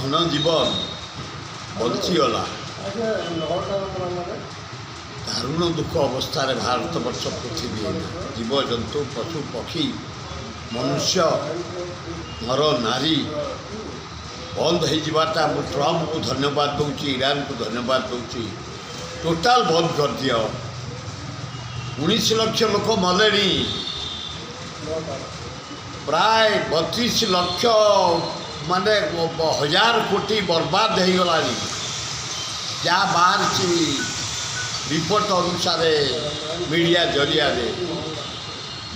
ଧନଜୀବନ ବଞ୍ଚିଗଲା। ଦାରୁଣ ଦୁଃଖ ଅବସ୍ଥାରେ ଭାରତବର୍ଷ ପୃଥିବୀ ଜୀବଜନ୍ତୁ ପଶୁ ପକ୍ଷୀ ମନୁଷ୍ୟ ନର ନାରୀ ବନ୍ଦ ହେଇଯିବାଟା ମୁଁ ଟ୍ରମ୍ପକୁ ଧନ୍ୟବାଦ ଦେଉଛି, ଇରାନକୁ ଧନ୍ୟବାଦ ଦେଉଛି। ଟୋଟାଲ ବନ୍ଦ କରିଦିଅ। 19 ଲକ୍ଷ ଲୋକ ମଲେଣି, ପ୍ରାୟ 32 ଲକ୍ଷ ମାନେ 1000 କୋଟି ବର୍ବାଦ ହେଇଗଲାଣି। ଯାହା ବାହାରିଛି ରିପୋର୍ଟ ଅନୁସାରେ ମିଡ଼ିଆ ଜରିଆରେ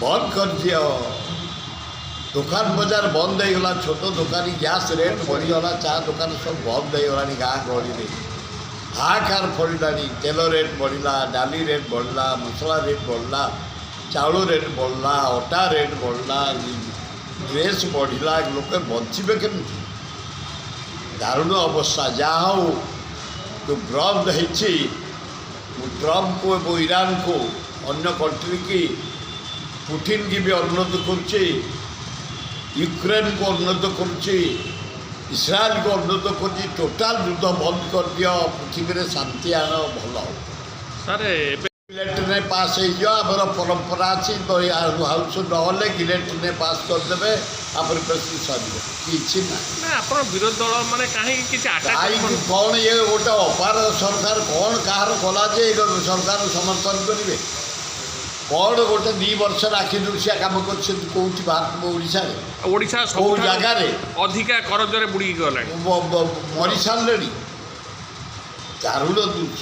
ବନ୍ଦ କରିଦିଅ। ଦୋକାନ ବଜାର ବନ୍ଦ ହେଇଗଲା, ଛୋଟ ଦୋକାନୀ ଗ୍ୟାସ୍ ରେଟ୍ ବଢ଼ିଗଲା, ଚା ଦୋକାନ ସବୁ ବନ୍ଦ ହେଇଗଲାଣି। ଗାଁ ଗହଳିରେ ହାହାକାର ପଡ଼ିଲାଣି। ତେଲ ରେଟ୍ ବଢ଼ିଲା, ଡାଲି ରେଟ୍ ବଢ଼ିଲା, ମସଲା ରେଟ୍ ବଢ଼ିଲା, ଚାଉଳ ରେଟ୍ ବଢ଼ିଲା, ଅଟା ରେଟ୍ ବଢ଼ିଲା, ଡ୍ରେସ୍ ବଢ଼ିଲା। ଲୋକେ ବଞ୍ଚିବେ କେମିତି? ଦାରୁଣ ଅବସ୍ଥା। ଯାହା ହଉ ଯେଉଁ ବନ୍ଦ ହେଇଛି, ମୁଁ ଟ୍ରମ୍ପକୁ ଏବଂ ଇରାନକୁ ଅନ୍ୟ କଣ୍ଟ୍ରି କି ପୁଟିନ୍ କି ବି ଅନୁରୋଧ କରୁଛି, ୟୁକ୍ରେନକୁ ଅନୁରୋଧ କରୁଛି, ଇସ୍ରାଏଲକୁ ଅନୁରୋଧ କରୁଛି, ଟୋଟାଲ ଯୁଦ୍ଧ ବନ୍ଦ କରିଦିଅ, ପୃଥିବୀରେ ଶାନ୍ତି ଆଣ। ଭଲ ସାର୍ ଏବେ ଗିଲେଟିନେ ପାସ୍ ହେଇଯିବ। ଆମର ପରମ୍ପରା ଅଛି, ହାଉସ୍ ନହେଲେ ଗିଲେଟିନେ ପାସ୍ କରିଦେବେ, ତାପରେ ବେଶୀ ସରିବ। କିଛି ନାହିଁ। ନା ଆପଣ ବିରୋଧୀ ଦଳ ମାନେ କାହିଁକି କିଛି ଆଟାକ୍ କାହିଁକି କ'ଣ ଇଏ ଗୋଟେ ଅପାର ସରକାର କ'ଣ କାହାର କଲା ଯେ ଏ ସରକାର ସମର୍ଥନ କରିବେ? କ'ଣ ଗୋଟେ 2 ବର୍ଷର ଆଖି ଦୃଷ୍ଟିଆ କାମ କରିଛନ୍ତି କେଉଁଠି? ଓଡ଼ିଶାରେ ଓଡ଼ିଶା କେଉଁ ସବୁ ଜାଗାରେ ଅଧିକା କରଜରେ ବୁଡ଼ିକି ଗଲାଣି। ମରିସାରିଲେଣି। ଦାରୁଣ ଦୁଃଖ।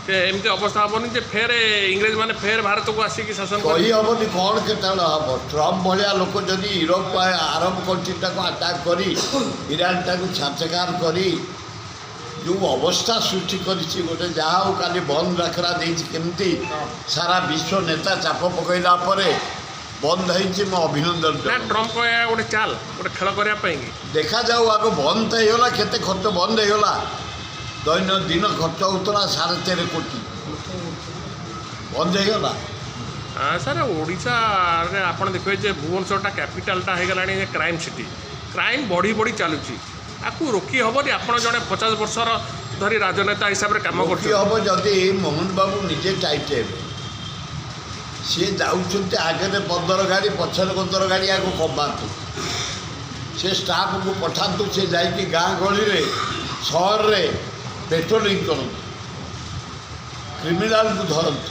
ଏମିତି ଅବସ୍ଥା ହେବନି ଯେ ଫେର ଇଂରେଜମାନେ ଫେର ଭାରତକୁ ଆସିକି ଶାସନ କହି ହେବନି କ'ଣ କେତେବେଳେ ହେବ। ଟ୍ରମ୍ପ ଭଳିଆ ଲୋକ ଯଦି ୟୁରୋପ ଆରବ କଣ୍ଟ୍ରିଟାକୁ ଆଟାକ୍ କରି ଇରାନଟାକୁ ଛାଞ୍ଚକାର କରି ଯେଉଁ ଅବସ୍ଥା ସୃଷ୍ଟି କରିଛି, ଗୋଟେ ଯାହା ହଉ କାଲି ବନ୍ଦ ଡାକରା ଦେଇଛି। କେମିତି ସାରା ବିଶ୍ୱ ନେତା ଚାପ ପକାଇଲା ପରେ ବନ୍ଦ ହେଇଛି, ମୁଁ ଅଭିନନ୍ଦନ ନା ଜଣାଉଛି। ଟ୍ରମ୍ପ ଗୋଟେ ଚାଲ ଗୋଟେ ଖେଳ କରିବା ପାଇଁକି ଦେଖାଯାଉ। ଆଗ ବନ୍ଦ ତ ହେଇଗଲା, କେତେ ଖର୍ଚ୍ଚ ବନ୍ଦ ହେଇଗଲା। ଦୈନନ୍ଦିନ ଖର୍ଚ୍ଚ ହେଉଥିଲା 13.5 କୋଟି, ବନ୍ଦ ହେଇଗଲା। ସାର୍ ଓଡ଼ିଶାରେ ଆପଣ ଦେଖିବେ ଯେ ଭୁବନେଶ୍ୱରଟା କ୍ୟାପିଟାଲଟା ହେଇଗଲାଣି କ୍ରାଇମ୍ ସିଟି। କ୍ରାଇମ୍ ବଢ଼ି ବଢ଼ି ଚାଲୁଛି। ଆକୁ ରୋକି ହେବନି? ଆପଣ ଜଣେ 50 ବର୍ଷର ଧରି ରାଜନେତା ହିସାବରେ କାମ ରୋକି କରୁଛନ୍ତି। ହେବ ଯଦି ମୋହନ ବାବୁ ନିଜେ ଟାଇଟ୍ ହେବେ। ସିଏ ଯାଉଛନ୍ତି ଆଗରେ 15 ଗାଡ଼ି, ପଛରେ 15 ଗାଡ଼ି, ଆକୁ କମାନ୍ତୁ। ସେ ଷ୍ଟାଫକୁ ପଠାନ୍ତୁ, ସେ ଯାଇକି ଗାଁ ଗହଳିରେ ସହରରେ ପେଟ୍ରୋଲିଂ କରନ୍ତୁ, କ୍ରିମିନାଲକୁ ଧରନ୍ତୁ,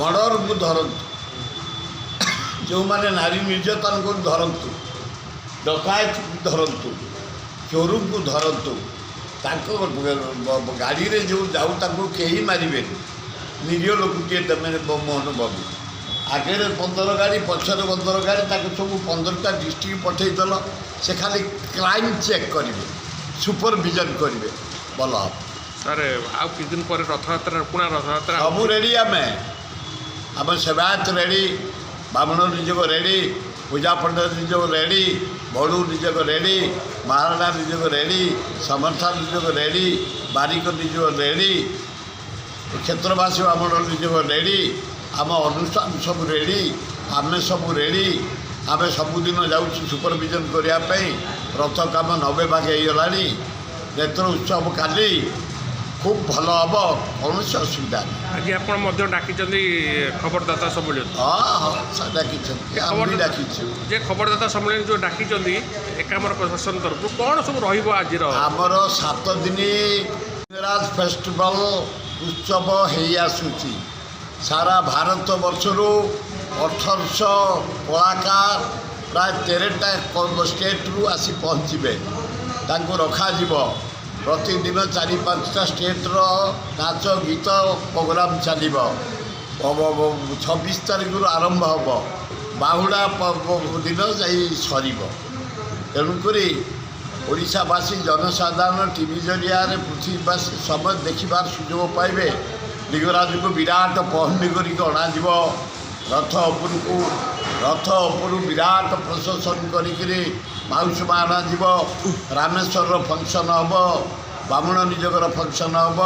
ମର୍ଡରକୁ ଧରନ୍ତୁ, ଯେଉଁମାନେ ନାରୀ ନିର୍ଯାତନାକୁ ଧରନ୍ତୁ, ଡକାୟତକୁ ଧରନ୍ତୁ, ଚୋରଙ୍କୁ ଧରନ୍ତୁ। ତାଙ୍କ ଗାଡ଼ିରେ ଯେଉଁ ଯାଉ ତାଙ୍କୁ କେହି ମାରିବେନି। ନିରୀହ ଲୋକଟିଏ ତମେ ମୋହନ ବାବୁ। ଆଗରେ 15 ଗାଡ଼ି, ପଛରେ 15 ଗାଡ଼ି, ତାକୁ ସବୁ 15ଟା ଡିଷ୍ଟ୍ରିକ୍ଟ ପଠାଇଦେଲ। ସେ ଖାଲି କ୍ରାଇମ୍ ଚେକ୍ କରିବେ, ସୁପରଭିଜନ୍ କରିବେ। ଭଲ ହେବ। ସାର୍ ଆଉ କିଛି ଦିନ ପରେ ରଥଯାତ୍ରା, ପୁଣା ରଥଯାତ୍ରା ସବୁ ରେଡ଼ି। ଆମ ସେବାୟତ ରେଡ଼ି, ବାମୁଣ ନିଯୋଗ ରେଡ଼ି, ପୂଜା ପଣ୍ଡା ନିଯୋଗ ରେଡ଼ି, ବଡ଼ୁ ନିଯୋଗ ରେଡ଼ି, ମହାରଣା ନିଯୋଗ ରେଡ଼ି, ସମର୍ଥ ନିଯୋଗ ରେଡ଼ି, ବାରିକ ନିଯୋଗ ରେଡ଼ି, କ୍ଷେତ୍ରବାସୀ ବାମୁଣ ନିଯୋଗ ରେଡ଼ି, ଆମ ଅନୁଷ୍ଠାନ ସବୁ ରେଡ଼ି, ଆମେ ସବୁ ରେଡ଼ି। ଆମେ ସବୁଦିନ ଯାଉଛୁ ସୁପରଭିଜନ୍ କରିବା ପାଇଁ। ରଥ କାମ 90 ଭାଗ ହେଇଗଲାଣି। ନେତ୍ର ଉତ୍ସବ କାଲି খুব ভালো হব, কৌশি অসুবিধা নেই। আজ আপনার মধ্যে ডাকিছেন খবরদাতা সম্মেলন। হ্যাঁ হ্যাঁ ডাকিছেন, আমি ডাকিছি। যে খবরদাতা সম্মেলন যে ডাকিছেন একাম্র প্রশাসন তরফ কোণ সব রহব আজির? আমার 7 দিন লিঙ্গরাজ ফেস্টিভাল উৎসব হয়ে আসুচি। সারা ভারত বর্ষর 1800 কলাকার প্রায় 13টা স্টেট্রু আসি পৌঁছবে। তাঁকু রখাযিব। ପ୍ରତିଦିନ 4-5ଟା ଷ୍ଟେଟ୍ର ନାଚ ଗୀତ ପ୍ରୋଗ୍ରାମ୍ ଚାଲିବ। 26 ତାରିଖରୁ ଆରମ୍ଭ ହେବ, ବାହୁଡ଼ା ଦିନ ଯାଇ ସରିବ। ତେଣୁକରି ଓଡ଼ିଶାବାସୀ ଜନସାଧାରଣ ଟିଭି ଜରିଆରେ ପୃଥିବୀବାସୀ ସମୟ ଦେଖିବାର ସୁଯୋଗ ପାଇବେ। ଲିଙ୍ଗରାଜକୁ ବିରାଟ ପହଣ୍ଡି କରିକି ଅଣାଯିବ ରଥ ଉପରକୁ। ରଥ ଉପରୁ ବିରାଟ ପ୍ରଶେସନ କରିକିରି ମାଉସୀ ମା ଅଣାଯିବ। ରାମେଶ୍ୱରର ଫଙ୍କସନ୍ ହେବ, ବାମୁଣ ନିଯୋଗର ଫଙ୍କସନ୍ ହେବ,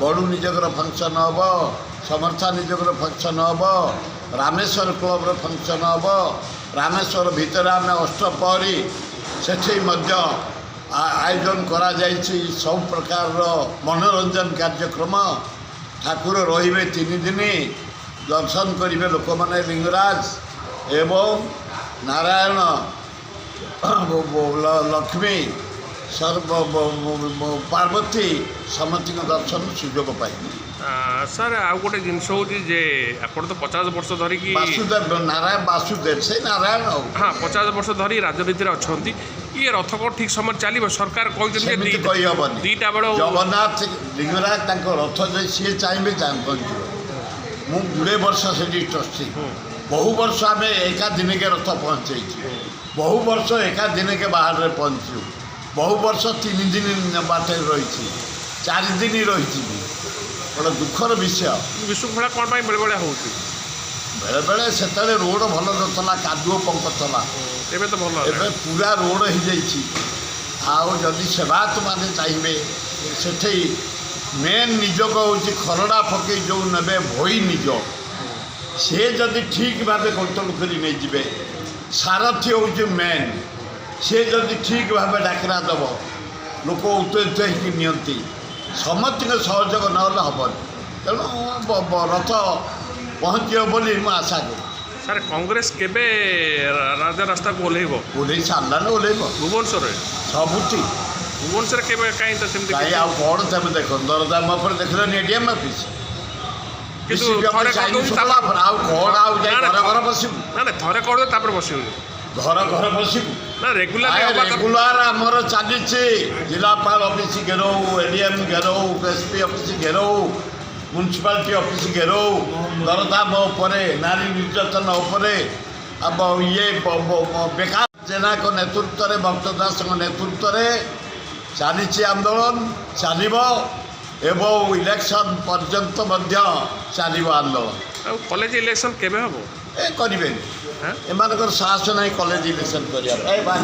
ବଡ଼ୁ ନିଯୋଗର ଫଙ୍କସନ୍ ହେବ, ସମର୍ଥା ନିଯୋଗର ଫଙ୍କସନ୍ ହେବ, ରାମେଶ୍ୱର କ୍ଲବ୍ର ଫଙ୍କସନ୍ ହେବ। ରାମେଶ୍ୱର ଭିତରେ ଆମେ ଅଷ୍ଟପ୍ରହରୀ ସେଠି ମଧ୍ୟ ଆୟୋଜନ କରାଯାଇଛି ସବୁ ପ୍ରକାରର ମନୋରଞ୍ଜନ କାର୍ଯ୍ୟକ୍ରମ। ଠାକୁର ରହିବେ 3 ଦିନ, ଦର୍ଶନ କରିବେ ଲୋକମାନେ ଲିଙ୍ଗରାଜ ଏବଂ ନାରାୟଣ ଲକ୍ଷ୍ମୀ ପାର୍ବତୀ ସମସ୍ତଙ୍କ ଦର୍ଶନ ସୁଯୋଗ ପାଇବେ। ସାର୍ ଆଉ ଗୋଟେ ଜିନିଷ ହେଉଛି ଯେ ଆପଣ ତ 50 ବର୍ଷ ଧରିକି ବାସୁଦେବ ନାରାୟଣ ବାସୁଦେବ ସେଇ ନାରାୟଣ ଆଉ ହଁ 50 ବର୍ଷ ଧରି ରାଜନୀତିରେ ଅଛନ୍ତି। ଇଏ ରଥ କ'ଣ ଠିକ୍ ସମୟରେ ଚାଲିବ? ସରକାର କହିଛନ୍ତି ସେମିତି ଯେ କହିହେବନି। 2ଟା ବେଳ ଜଗନ୍ନାଥ ଲିଙ୍ଗରାଜ ତାଙ୍କ ରଥ ଯେ ସିଏ ଚାହିଁବେ ପହଞ୍ଚିବ। ମୁଁ 20 ବର୍ଷ ସେଠି ଟ୍ରଷ୍ଟି, ବହୁ ବର୍ଷ ଆମେ ଏକା ଦିନକେ ରଥ ପହଞ୍ଚେଇଛୁ, ବହୁ ବର୍ଷ ଏକା ଦିନକେ ବାହାରରେ ପହଞ୍ଚିଛୁ, ବହୁ ବର୍ଷ 3 ଦିନ ବାଟରେ ରହିଛି, 4 ଦିନ ରହିଛି। ଗୋଟେ ଦୁଃଖର ବିଷୟ। ବିଶୃଙ୍ଖଳା କ'ଣ ପାଇଁ ବେଳେବେଳେ ହେଉଛି? ବେଳେବେଳେ ସେତେବେଳେ ରୋଡ଼ ଭଲ ନଥିଲା, କାଦୁଅ ପଙ୍କ ଥିଲା। ଏବେ ତ ଭଲ ଏବେ ପୁରା ରୋଡ଼ ହେଇଯାଇଛି। ଆଉ ଯଦି ସେବାୟତମାନେ ଚାହିଁବେ ସେଠି ମେନ୍ ନିଯୋଗ ହେଉଛି ଖରଡ଼ା ପକେଇ ଯେଉଁ ନେବେ ଭୋଇ ନିଯୋଗ, ସେ ଯଦି ଠିକ୍ ଭାବେ କଣ୍ଟ୍ରୋଲ କରି ନେଇଯିବେ। ସାରଥି ହେଉଛି ମେନ୍, ସେ ଯଦି ଠିକ୍ ଭାବେ ଡାକରା ଦେବ, ଲୋକ ଉତ୍ତେଜିତ ହେଇକି ନିଅନ୍ତି। ସମସ୍ତଙ୍କ ସହଯୋଗ ନହେଲେ ହେବନି। ତେଣୁ ରଥ ପହଞ୍ଚିବ ବୋଲି ମୁଁ ଆଶା କରୁଛି। ସାର୍ କଂଗ୍ରେସ କେବେ ରାଜରାସ୍ତାକୁ ଓହ୍ଲେଇବ? ଓହ୍ଲେଇ ସାରିଲାଣି, ଓହ୍ଲେଇବ ଭୁବନେଶ୍ୱରରେ। ସବୁଠି। ଭୁବନେଶ୍ୱରରେ କେବେ କାହିଁ ତ ସେମିତି କାହିଁ ଆଉ କ'ଣ ତେବେ ଦେଖନ୍ତୁ, ଦରଦାମ ଉପରେ ଦେଖିଲେନି ଏଡିଏମ୍ ଅଫିସ୍, କିନ୍ତୁ BCB ଥରେ ଅଫିସ୍ ଆଇନ କରିଦେଉଛି ଶୃଙ୍ଖଳା ଉପରେ। ଆଉ କ'ଣ ଆଉ ଯାଇ ନା, ଘର ଘର ବସିବୁ? ନା ଥରେ କରିଦେବ ତାପରେ ବସିବୁନି। ଘର ଘର ବସିବୁ ନା ରେଗୁଲାର ରେଗୁଲାର ଆମର ଚାଲିଛି। ଜିଲ୍ଲାପାଳ ଅଫିସ୍ ଘେରଉ, ଏଡିଏମ୍ ଘେରଉ, ଏସ୍ପି ଅଫିସ୍ ଘେରଉ, ମ୍ୟୁନିସିପାଲିଟି ଅଫିସ୍ ଘେରଉ, ଦରଦାମ ଉପରେ, ନାରୀ ନିର୍ଯାତନ ଉପରେ, ଇଏ ବେକାର ଜେନାଙ୍କ ନେତୃତ୍ୱରେ, ଭକ୍ତ ଦାସଙ୍କ ନେତୃତ୍ୱରେ ଚାଲିଛି ଆନ୍ଦୋଳନ, ଚାଲିବ ଏବଂ ଇଲେକ୍ସନ୍ ପର୍ଯ୍ୟନ୍ତ ମଧ୍ୟ ଚାଲିବ ଆନ୍ଦୋଳନ। ଆଉ କଲେଜ ଇଲେକ୍ସନ୍ କେବେ ହେବ? କରିବେନି, ଏମାନଙ୍କର ସାହସ ନାହିଁ କଲେଜ ଇଲେକ୍ସନ୍ କରିବା ପାଇଁ।